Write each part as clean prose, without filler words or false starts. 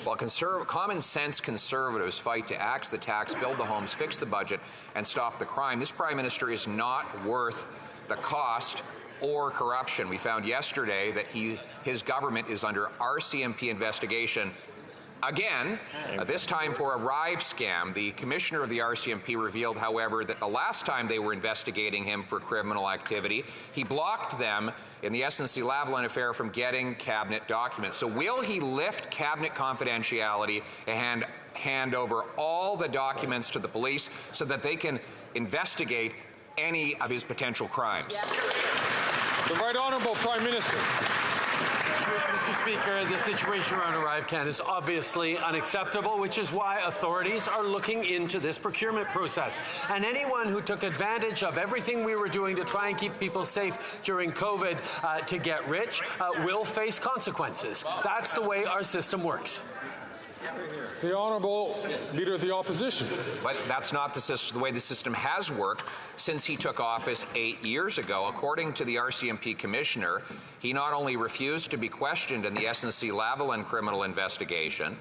While common sense conservatives fight to axe the tax, build the homes, fix the budget, and stop the crime, this Prime Minister is not worth the cost or corruption. We found yesterday that his government is under RCMP investigation again, this time for a Rive scam. The commissioner of the RCMP revealed, however, that the last time they were investigating him for criminal activity, he blocked them in the SNC-Lavalin affair from getting cabinet documents. So will he lift cabinet confidentiality and hand over all the documents to the police so that they can investigate any of his potential crimes? The Right Honourable Prime Minister. Mr. Speaker, the situation around ArriveCan is obviously unacceptable, which is why authorities are looking into this procurement process. And anyone who took advantage of everything we were doing to try and keep people safe during COVID to get rich will face consequences. That's the way our system works. The Honourable Leader of the Opposition. But that's not the way the system has worked since he took office 8 years ago. According to the RCMP Commissioner, he not only refused to be questioned in the SNC-Lavalin criminal investigation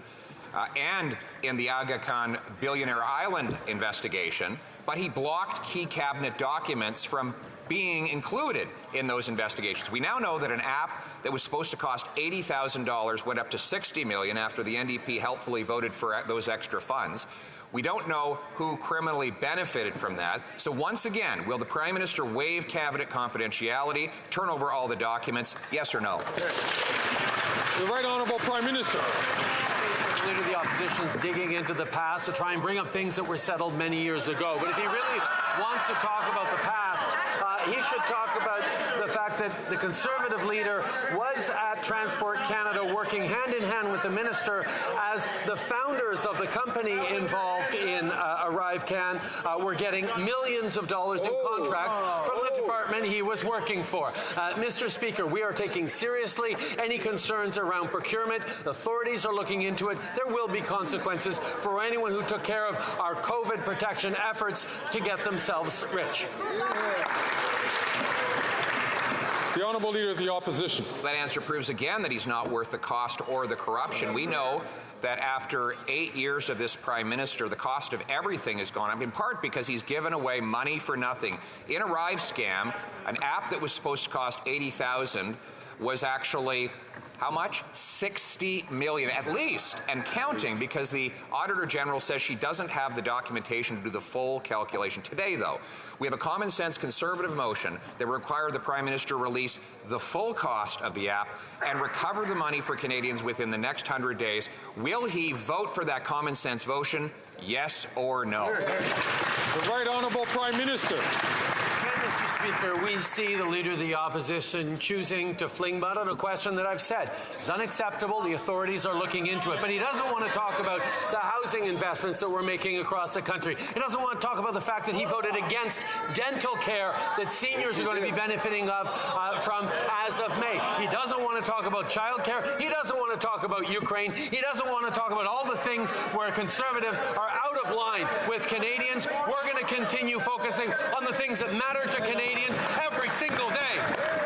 and in the Aga Khan Billionaire Island investigation, but he blocked key cabinet documents from being included in those investigations. We now know that an app that was supposed to cost $80,000 went up to $60 million after the NDP helpfully voted for those extra funds. We don't know who criminally benefited from that. So once again, will the Prime Minister waive cabinet confidentiality, turn over all the documents, yes or no? The Right Honourable Prime Minister. The Leader of the Opposition is digging into the past to try and bring up things that were settled many years ago. But if he really wants to talk about the past, he should talk about the fact that the Conservative leader was at Transport Canada working hand in hand with the minister as the founders of the company involved in ArriveCan were getting millions of dollars in contracts from the department he was working for. Mr. Speaker, we are taking seriously any concerns around procurement. Authorities are looking into it. There will be consequences for anyone who took care of our COVID protection efforts to get themselves rich. The Honourable Leader of the Opposition. That answer proves again that he's not worth the cost or the corruption. We know that after 8 years of this Prime Minister, the cost of everything has gone up, in part because he's given away money for nothing. In a Rive scam, an app that was supposed to cost $80,000 was actually how much? $60 million at least, and counting, because the Auditor General says she doesn't have the documentation to do the full calculation. Today, though, we have a common sense Conservative motion that will require the Prime Minister release the full cost of the app and recover the money for Canadians within the next 100 days. Will he vote for that common sense motion? Yes or no? The Right Honourable Prime Minister. Mr. Speaker, we see the Leader of the Opposition choosing to fling mud on a question that I've said is unacceptable. The authorities are looking into it. But he doesn't want to talk about the housing investments that we're making across the country. He doesn't want to talk about the fact that he voted against dental care that seniors are going to be benefiting from as of May. He doesn't want to talk about childcare. He doesn't want to talk about Ukraine. He doesn't want to talk about all the things where Conservatives are out of line with Canadians. We're going to continue focusing on the things that matter to Canadians every single day.